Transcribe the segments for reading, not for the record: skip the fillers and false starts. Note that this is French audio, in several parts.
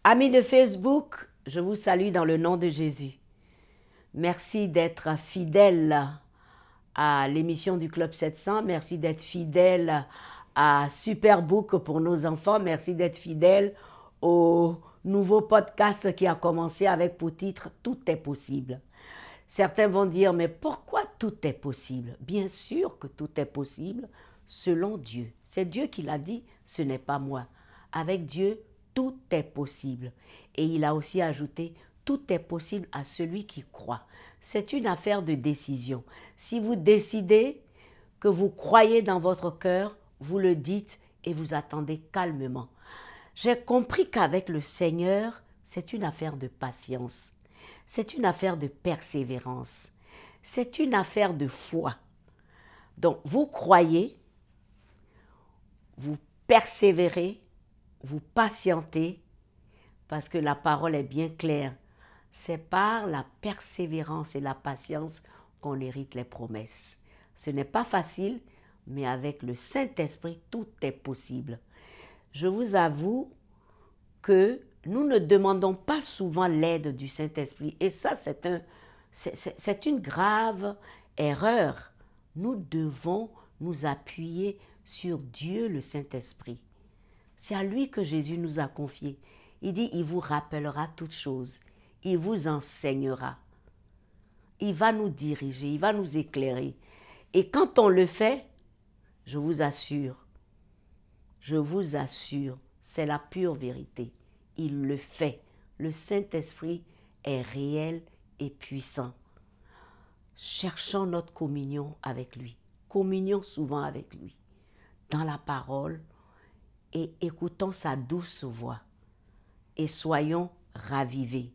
Amis de Facebook, je vous salue dans le nom de Jésus. Merci d'être fidèles à l'émission du Club 700. Merci d'être fidèles à Superbook pour nos enfants. Merci d'être fidèles au nouveau podcast qui a commencé avec pour titre « Tout est possible ». Certains vont dire, mais pourquoi tout est possible? Bien sûr que tout est possible selon Dieu. C'est Dieu qui l'a dit, ce n'est pas moi. Avec Dieu, tout est possible. Et il a aussi ajouté, tout est possible à celui qui croit. C'est une affaire de décision. Si vous décidez que vous croyez dans votre cœur, vous le dites et vous attendez calmement. J'ai compris qu'avec le Seigneur, c'est une affaire de patience. C'est une affaire de persévérance. C'est une affaire de foi. Donc, vous croyez, vous persévérez, vous patientez, parce que la parole est bien claire. C'est par la persévérance et la patience qu'on hérite les promesses. Ce n'est pas facile, mais avec le Saint-Esprit, tout est possible. Je vous avoue que nous ne demandons pas souvent l'aide du Saint-Esprit. Et ça, c'est une grave erreur. Nous devons nous appuyer sur Dieu, le Saint-Esprit. C'est à lui que Jésus nous a confié. Il dit, il vous rappellera toutes choses. Il vous enseignera. Il va nous diriger, il va nous éclairer. Et quand on le fait, je vous assure, c'est la pure vérité. Il le fait. Le Saint-Esprit est réel et puissant. Cherchons notre communion avec lui. Communion souvent avec lui. Dans la parole et écoutons sa douce voix. Et soyons ravivés,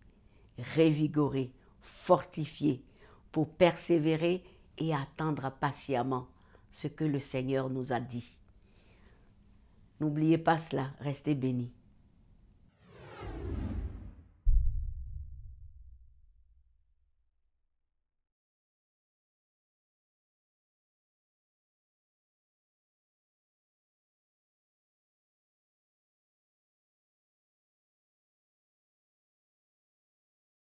revigorés, fortifiés pour persévérer et attendre patiemment ce que le Seigneur nous a dit. N'oubliez pas cela, restez bénis.